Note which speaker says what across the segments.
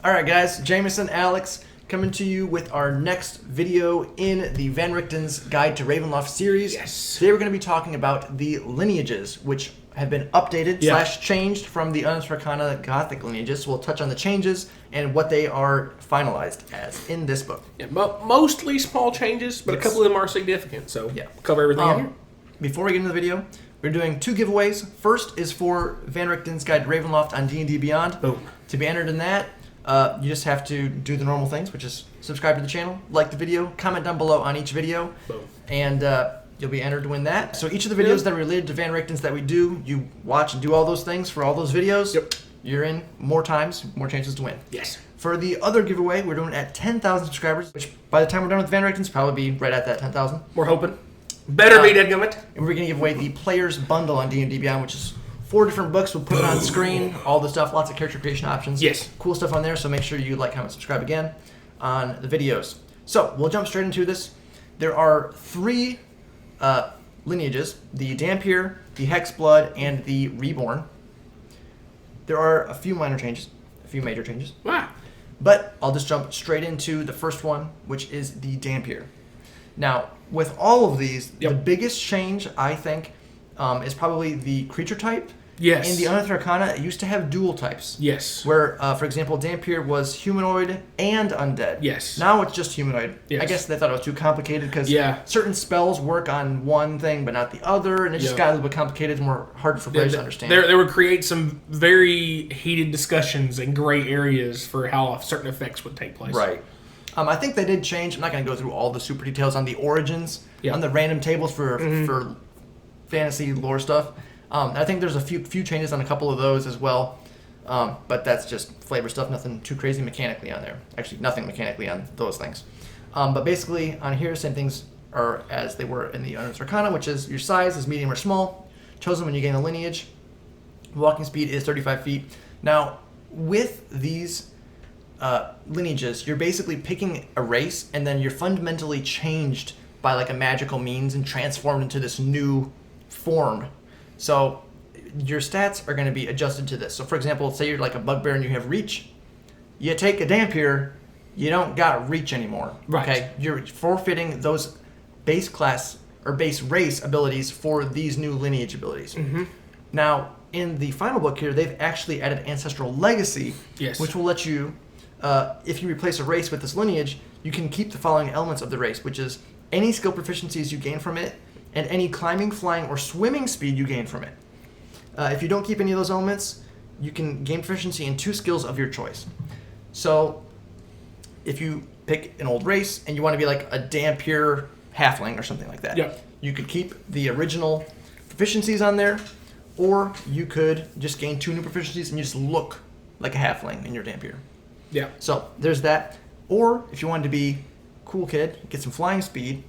Speaker 1: Alright guys, Jameson, Alex, coming to you with our next video in the Van Richten's Guide to Ravenloft series.
Speaker 2: Yes.
Speaker 1: Today we're going to be talking about the lineages, which have been updated / changed from the Unearthed Arcana Gothic Lineages. So we'll touch on the changes and what they are finalized as in this book.
Speaker 2: Yeah, mostly small changes, but a couple of them are significant, so we'll cover everything in here.
Speaker 1: Before we get into the video, we're doing 2 giveaways. First is for Van Richten's Guide to Ravenloft on D&D Beyond.
Speaker 2: Boom.
Speaker 1: To be entered in that, you just have to do the normal things, which is subscribe to the channel, like the video, comment down below on each video, and you'll be entered to win that. So each of the videos that are related to Van Richten's that we do, you watch and do all those things for all those videos, you're in more times, more chances to win.
Speaker 2: Yes.
Speaker 1: For the other giveaway, we're doing it at 10,000 subscribers, which by the time we're done with Van Richten's, probably be right at that 10,000.
Speaker 2: We're hoping. Better be dadgummit.
Speaker 1: And we're going to give away the Player's Bundle on D&D Beyond, which is 4 different books. We'll put it on screen, all the stuff, lots of character creation options.
Speaker 2: Yes.
Speaker 1: Cool stuff on there, so make sure you like, comment, subscribe again on the videos. So, we'll jump straight into this. There are 3 lineages, the Dhampir, the Hexblood, and the Reborn. There are a few minor changes, a few major changes.
Speaker 2: Wow.
Speaker 1: But I'll just jump straight into the first one, which is the Dhampir. Now, with all of these, the biggest change, I think, is probably the creature type.
Speaker 2: Yes.
Speaker 1: In the Unearthed Arcana, it used to have dual types.
Speaker 2: Yes.
Speaker 1: Where, for example, Dhampir was humanoid and undead.
Speaker 2: Yes.
Speaker 1: Now it's just humanoid.
Speaker 2: Yes.
Speaker 1: I guess they thought it was too complicated because certain spells work on one thing but not the other, and it just got a little bit complicated and more hard for players to understand.
Speaker 2: They would create some very heated discussions and gray areas for how certain effects would take place.
Speaker 1: Right. I think they did change. I'm not going to go through all the super details on the origins, on the random tables for fantasy lore stuff. I think there's a few changes on a couple of those as well, but that's just flavor stuff, nothing too crazy mechanically on there. Actually, nothing mechanically on those things. But basically, on here, same things are as they were in the Unearthed Arcana, which is your size is medium or small, chosen when you gain a lineage. Walking speed is 35 feet. Now, with these lineages, you're basically picking a race, and then you're fundamentally changed by like a magical means and transformed into this new form. So your stats are going to be adjusted to this. So for example, say you're like a bugbear and you have reach. You take a Dhampir, you don't got reach anymore.
Speaker 2: Right.
Speaker 1: Okay, you're forfeiting those base class or base race abilities for these new lineage abilities. Now, in the final book here, they've actually added Ancestral Legacy, which will let you, if you replace a race with this lineage, you can keep the following elements of the race, which is any skill proficiencies you gain from it, and any climbing, flying, or swimming speed you gain from it. If you don't keep any of those elements, you can gain proficiency in 2 skills of your choice. So, if you pick an old race and you want to be like a Dhampir halfling or something like that, you could keep the original proficiencies on there, or you could just gain 2 new proficiencies and you just look like a halfling in your Dhampir.
Speaker 2: Yeah.
Speaker 1: So, there's that. Or, if you wanted to be a cool kid, get some flying speed,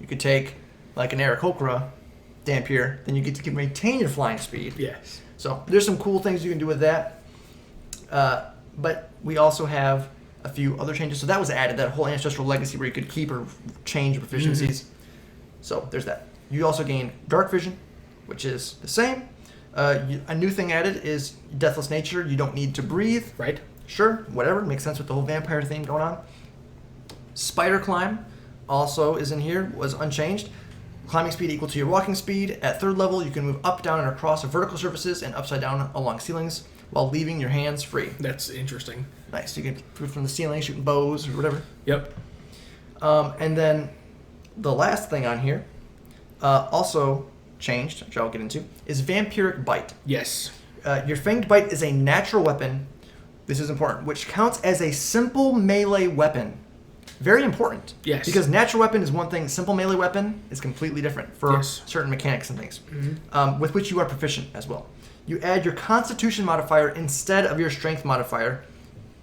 Speaker 1: you could take like an Aarakocra Dhampir, then you get to maintain your flying speed.
Speaker 2: Yes.
Speaker 1: So there's some cool things you can do with that. But we also have a few other changes. So that was added, that whole Ancestral Legacy where you could keep or change proficiencies. So there's that. You also gain Dark Vision, which is the same. A new thing added is Deathless Nature. You don't need to breathe.
Speaker 2: Right.
Speaker 1: Sure, whatever. Makes sense with the whole vampire theme going on. Spider Climb also is in here, was unchanged. Climbing speed equal to your walking speed. At 3rd level, you can move up, down, and across vertical surfaces and upside down along ceilings while leaving your hands free.
Speaker 2: That's interesting.
Speaker 1: Nice. You can move from the ceiling, shooting bows or whatever.
Speaker 2: Yep.
Speaker 1: And then the last thing on here, also changed, which I'll get into, is Vampiric Bite.
Speaker 2: Yes.
Speaker 1: Your Fanged Bite is a natural weapon, this is important, which counts as a simple melee weapon. Very important.
Speaker 2: Yes.
Speaker 1: Because natural weapon is one thing, simple melee weapon is completely different for certain mechanics and things, with which you are proficient as well. You add your Constitution modifier instead of your Strength modifier.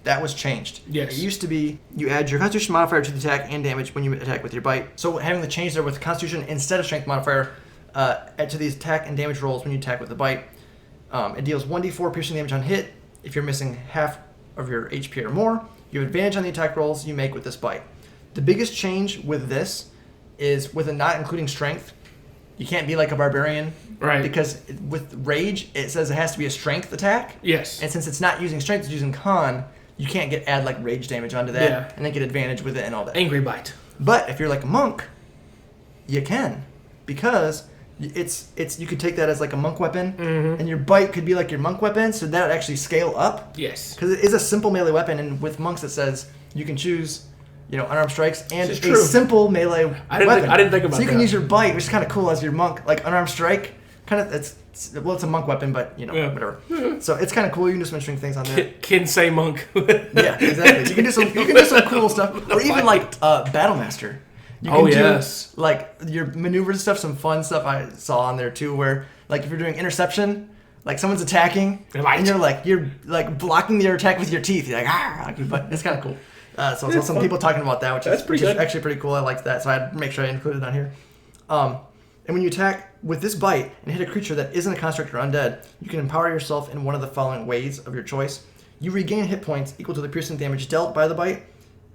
Speaker 1: That was changed.
Speaker 2: Yes.
Speaker 1: It used to be you add your Constitution modifier to the attack and damage when you attack with your bite. So having the change there with Constitution instead of Strength modifier add to these attack and damage rolls when you attack with the bite. It deals 1d4 piercing damage on hit. If you're missing half of your HP or more, you have advantage on the attack rolls you make with this bite. The biggest change with this is with it not including strength. You can't be like a barbarian.
Speaker 2: Right.
Speaker 1: Because with rage, it says it has to be a strength attack.
Speaker 2: Yes.
Speaker 1: And since it's not using strength, it's using con, you can't add like rage damage onto that and then get advantage with it and all that.
Speaker 2: Angry bite.
Speaker 1: But if you're like a monk, you can, because it's you could take that as like a monk weapon, and your bite could be like your monk weapon, so that would actually scale up.
Speaker 2: Yes.
Speaker 1: Because it is a simple melee weapon, and with monks it says you can choose, unarmed strikes and a
Speaker 2: true.
Speaker 1: simple melee weapon.
Speaker 2: I didn't think about that.
Speaker 1: So you can use your bite, which is kind of cool as your monk, like unarmed strike. Kind of, it's a monk weapon, but whatever. So it's kind of cool. You can do some interesting things on there.
Speaker 2: Kinsei monk.
Speaker 1: Yeah, exactly. You can do some cool stuff, or even like Battlemaster. You can do, like, your maneuvers and stuff, some fun stuff I saw on there, too, where, like, if you're doing interception, like, someone's attacking, and you're blocking their attack with your teeth. You're like, but it's kind of cool. So I saw some people talking about that, which is actually pretty cool. I liked that, so I'd make sure I included it on here. And when you attack with this bite and hit a creature that isn't a construct or undead, you can empower yourself in one of the following ways of your choice. You regain hit points equal to the piercing damage dealt by the bite,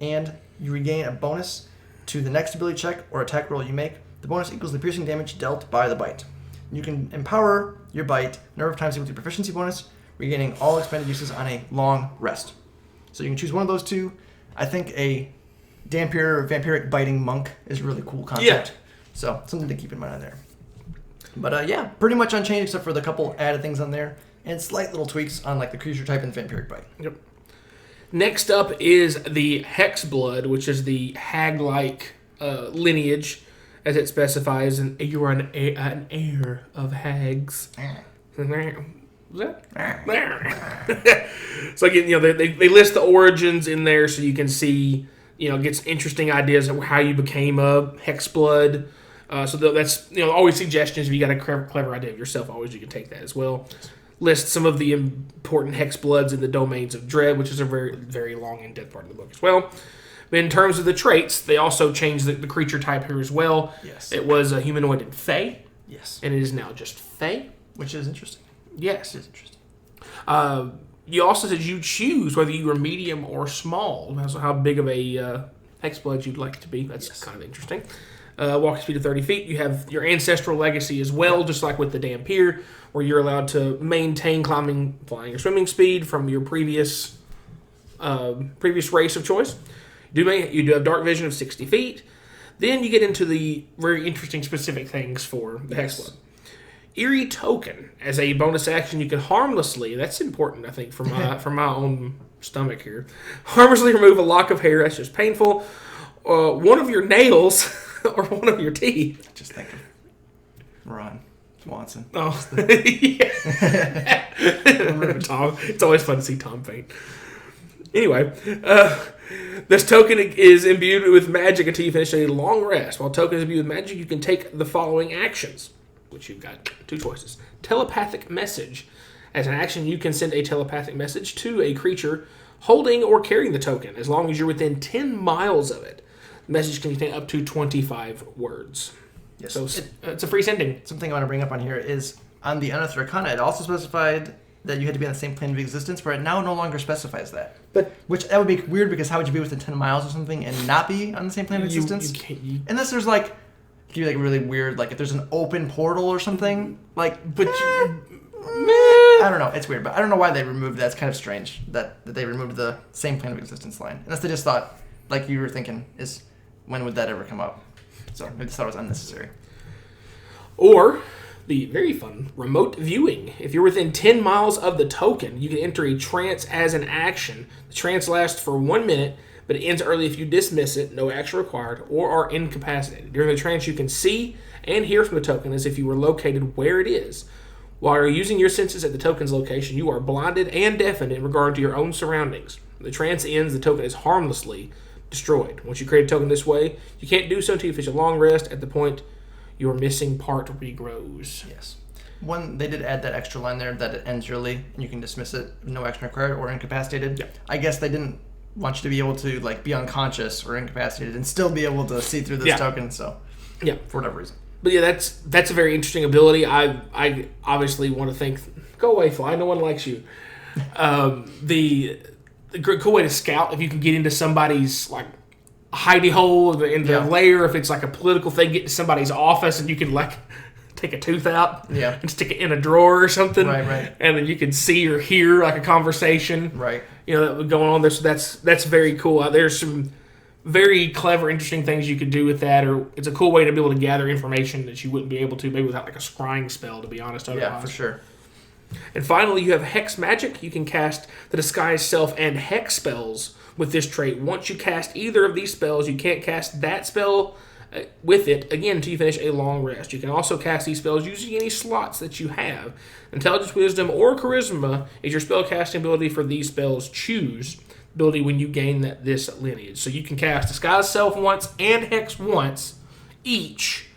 Speaker 1: and you regain a bonus to the next ability check or attack roll you make. The bonus equals the piercing damage dealt by the bite. You can empower your bite number of times equal to proficiency bonus, regaining all expended uses on a long rest. So you can choose one of those two. I think a Dhampir or vampiric biting monk is a really cool concept. Yeah. So something to keep in mind on there. But pretty much unchanged except for the couple added things on there and slight little tweaks on like the creature type and vampiric bite.
Speaker 2: Yep. Next up is the Hexblood, which is the hag-like lineage, as it specifies, and you are an heir of hags. Was that? So again, they list the origins in there, so you can see, get some interesting ideas of how you became a Hexblood. So that's always suggestions. If you got a clever idea of yourself, always you can take that as well. List some of the important Hexbloods in the domains of dread, which is a very, very long and in-depth part of the book as well. But in terms of the traits, they also changed the creature type here as well.
Speaker 1: Yes.
Speaker 2: It was a humanoid and Fey.
Speaker 1: Yes.
Speaker 2: And it is now just Fey.
Speaker 1: Which is interesting.
Speaker 2: Yes.
Speaker 1: It is interesting.
Speaker 2: You also said you choose whether you were medium or small. So how big of a Hexblood you'd like to be. That's kind of interesting. Walking speed of 30 feet. You have your ancestral legacy as well, just like with the Dhampir, where you're allowed to maintain climbing, flying, or swimming speed from your previous race of choice. You do have dark vision of 60 feet. Then you get into the very interesting specific things for the Hexblood. Eerie Token. As a bonus action, you can harmlessly, that's important, I think, for my own stomach here, harmlessly remove a lock of hair. That's just painful. One of your nails or one of your teeth.
Speaker 1: Just think of Ron Swanson.
Speaker 2: Oh, yeah. Tom. It's always fun to see Tom paint. Anyway, this token is imbued with magic until you finish a long rest. While token is imbued with magic, you can take the following actions, which you've got two choices. Telepathic message. As an action, you can send a telepathic message to a creature holding or carrying the token, as long as you're within 10 miles of it. The message can contain up to 25 words.
Speaker 1: Yes.
Speaker 2: So it's a free sending.
Speaker 1: Something I want to bring up on here is on the Unearthed Arcana, it also specified that you had to be on the same plane of existence, where it now no longer specifies that. Which that would be weird, because how would you be within 10 miles or something and not be on the same plane of existence? Unless there's like, it could be like really weird, like if there's an open portal or something, like, I don't know, it's weird, but I don't know why they removed that. It's kind of strange that they removed the same plane of existence line. Unless they just thought, like you were thinking, when would that ever come up? So they just thought it was unnecessary.
Speaker 2: Or the very fun remote viewing. If you're within 10 miles of the token, you can enter a trance as an action. The trance lasts for 1 minute, but it ends early if you dismiss it, no action required, or are incapacitated. During the trance, you can see and hear from the token as if you were located where it is. While you're using your senses at the token's location, you are blinded and deafened in regard to your own surroundings. When the trance ends, the token is harmlessly destroyed. Once you create a token this way, you can't do so until you finish a long rest. At the point your missing part regrows.
Speaker 1: Yes. They did add that extra line there that it ends early and you can dismiss it, no action required or incapacitated.
Speaker 2: Yeah.
Speaker 1: I guess they didn't want you to be able to like be unconscious or incapacitated and still be able to see through this token. So for whatever reason.
Speaker 2: But yeah, that's a very interesting ability. I obviously want to think, go away, fly. No one likes you. The cool way to scout, if you can get into somebody's like hidey hole in their lair, if it's like a political thing, get to somebody's office and you can like take a tooth out
Speaker 1: and
Speaker 2: stick it in a drawer or something.
Speaker 1: Right.
Speaker 2: And then you can see or hear like a conversation.
Speaker 1: Right.
Speaker 2: That was going on there. So that's very cool. There's some very clever, interesting things you could do with that, or it's a cool way to be able to gather information that you wouldn't be able to maybe without like a scrying spell, to be honest. Otherwise.
Speaker 1: Yeah, for sure.
Speaker 2: And finally, you have Hex Magic. You can cast the Disguise Self and Hex spells with this trait. Once you cast either of these spells, you can't cast that spell with it again until you finish a long rest. You can also cast these spells using any slots that you have. Intelligence, Wisdom, or Charisma is your spell casting ability for these spells. Choose ability when you gain this lineage. So you can cast Disguise Self once and Hex once each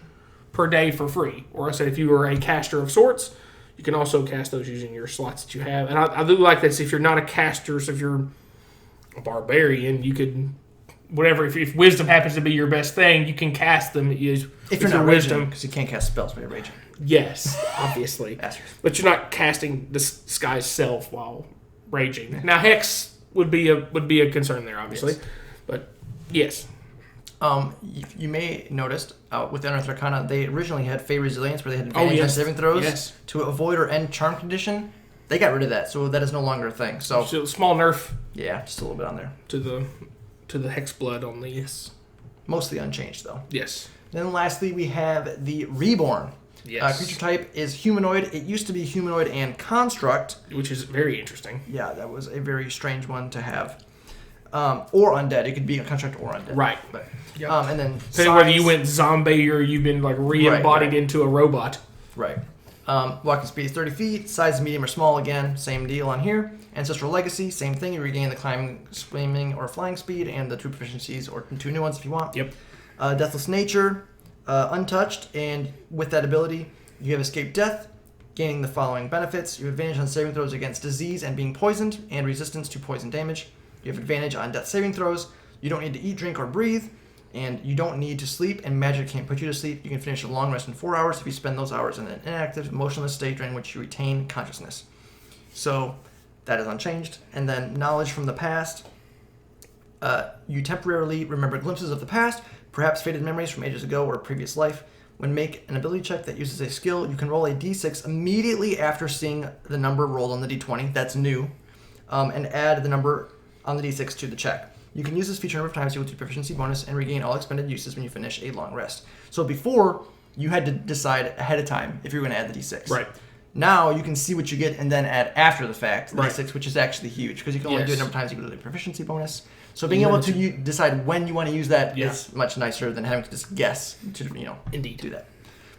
Speaker 2: per day for free. Or I said if you are a caster of sorts, you can also cast those using your slots that you have. And I do like this. If you're not a caster, so if you're a barbarian, you could, whatever, if wisdom happens to be your best thing, you can cast them
Speaker 1: if you're not wisdom, because you can't cast spells when you're raging.
Speaker 2: Yes, obviously. But you're not casting Disguise Self while raging. Now, Hex would be a concern there, obviously. Yes. But yes.
Speaker 1: You may noticed with the Unearthed Arcana, they originally had Fey Resilience, where they had advantage on saving throws to avoid or end charm condition. They got rid of that, so that is no longer a thing. So
Speaker 2: small nerf.
Speaker 1: Yeah, just a little bit on there
Speaker 2: to the Hexblood on these.
Speaker 1: Mostly unchanged though.
Speaker 2: Yes.
Speaker 1: Then lastly, we have the Reborn.
Speaker 2: Yes.
Speaker 1: Creature type is humanoid. It used to be humanoid and construct,
Speaker 2: which is very interesting.
Speaker 1: Yeah, that was a very strange one to have. Or undead. It could be a construct or undead.
Speaker 2: Right.
Speaker 1: But, and then
Speaker 2: depending whether you went zombie or you've been like re-embodied into a robot.
Speaker 1: Right. Walking speed is 30 feet. Size medium or small again. Same deal on here. Ancestral Legacy, same thing. You regain the climbing, swimming, or flying speed, and the 2 proficiencies, or 2 new ones if you want.
Speaker 2: Yep.
Speaker 1: Deathless Nature, untouched, and with that ability, you have escaped death, gaining the following benefits. You have advantage on saving throws against disease and being poisoned, and resistance to poison damage. You have advantage on death saving throws. You don't need to eat, drink, or breathe, and you don't need to sleep, and magic can't put you to sleep. You can finish a long rest in 4 hours if you spend those hours in an inactive, motionless state during which you retain consciousness. So that is unchanged. And then knowledge from the past. You temporarily remember glimpses of the past, perhaps faded memories from ages ago or a previous life. When make an ability check that uses a skill, you can roll a d6 immediately after seeing the number rolled on the d20. That's new. And add the number on the d6 to the check. You can use this feature a number of times to do proficiency bonus and regain all expended uses when you finish a long rest. So before, you had to decide ahead of time if you were going to add the d6.
Speaker 2: Right.
Speaker 1: Now you can see what you get and then add after the fact the d6, which is actually huge because you can only do it a number of times you can do the proficiency bonus. So being able to decide when you want to use that is much nicer than having to just guess to do that.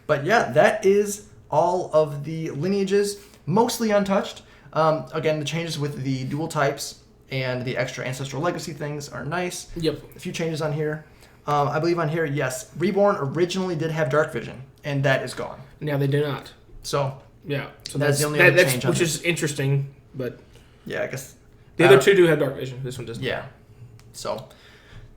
Speaker 1: But yeah, that is all of the lineages, mostly untouched. Again, the changes with the dual types and the extra Ancestral Legacy things are nice.
Speaker 2: Yep.
Speaker 1: A few changes on here. I believe on here, yes, Reborn originally did have Dark Vision, and that is gone.
Speaker 2: Now they do not.
Speaker 1: So
Speaker 2: yeah, so
Speaker 1: that's the only other change.
Speaker 2: Which is interesting, but
Speaker 1: yeah, I guess
Speaker 2: the other two do have Dark Vision. This one doesn't.
Speaker 1: Yeah. So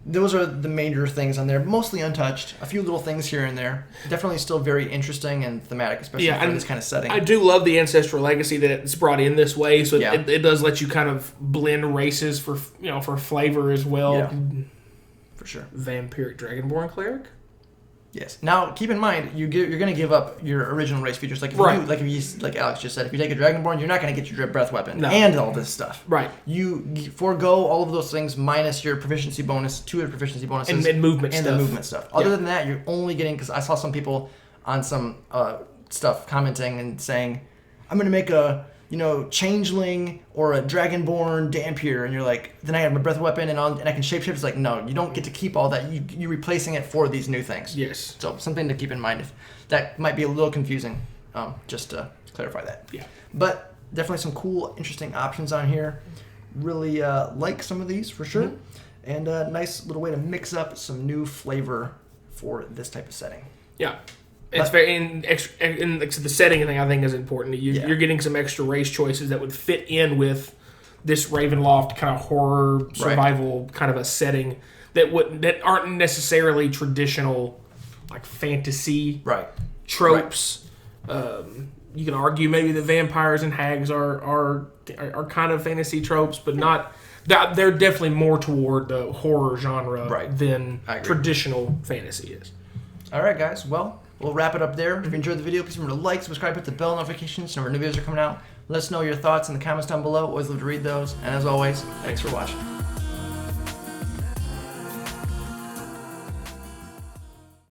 Speaker 1: those are the major things on there, mostly untouched. A few little things here and there. Definitely still very interesting and thematic, especially for this kind of setting.
Speaker 2: I do love the Ancestral Legacy that it's brought in this way, so it does let you kind of blend races for flavor as well.
Speaker 1: Yeah, for sure.
Speaker 2: Vampiric Dragonborn Cleric.
Speaker 1: Yes. Now, keep in mind, you're going to give up your original race features. Like like Alex just said, if you take a Dragonborn, you're not going to get your breath weapon and all this stuff.
Speaker 2: Right.
Speaker 1: You forego all of those things minus your proficiency bonus, 2 of the proficiency bonuses,
Speaker 2: and movement
Speaker 1: and
Speaker 2: stuff.
Speaker 1: the movement stuff. Other than that, you're only getting, because I saw some people on some stuff commenting and saying, I'm going to make a changeling or a dragonborn Dhampir, and you're like, then I have my breath weapon and I can shapeshift. It's like, no, you don't get to keep all that. You're replacing it for these new things.
Speaker 2: Yes.
Speaker 1: So something to keep in mind. If that might be a little confusing, just to clarify that.
Speaker 2: Yeah.
Speaker 1: But definitely some cool, interesting options on here. Really like some of these for sure, and a nice little way to mix up some new flavor for this type of setting.
Speaker 2: Yeah. It's very the setting thing I think is important. You're getting some extra race choices that would fit in with this Ravenloft kind of horror survival kind of a setting that aren't necessarily traditional like fantasy tropes. You can argue maybe the vampires and hags are kind of fantasy tropes, but not. They're definitely more toward the horror genre than traditional fantasy is.
Speaker 1: All right, guys. Well, we'll wrap it up there. If you enjoyed the video, please remember to like, subscribe, hit the bell notifications so when new videos are coming out. Let us know your thoughts in the comments down below. Always love to read those. And as always, thanks for watching.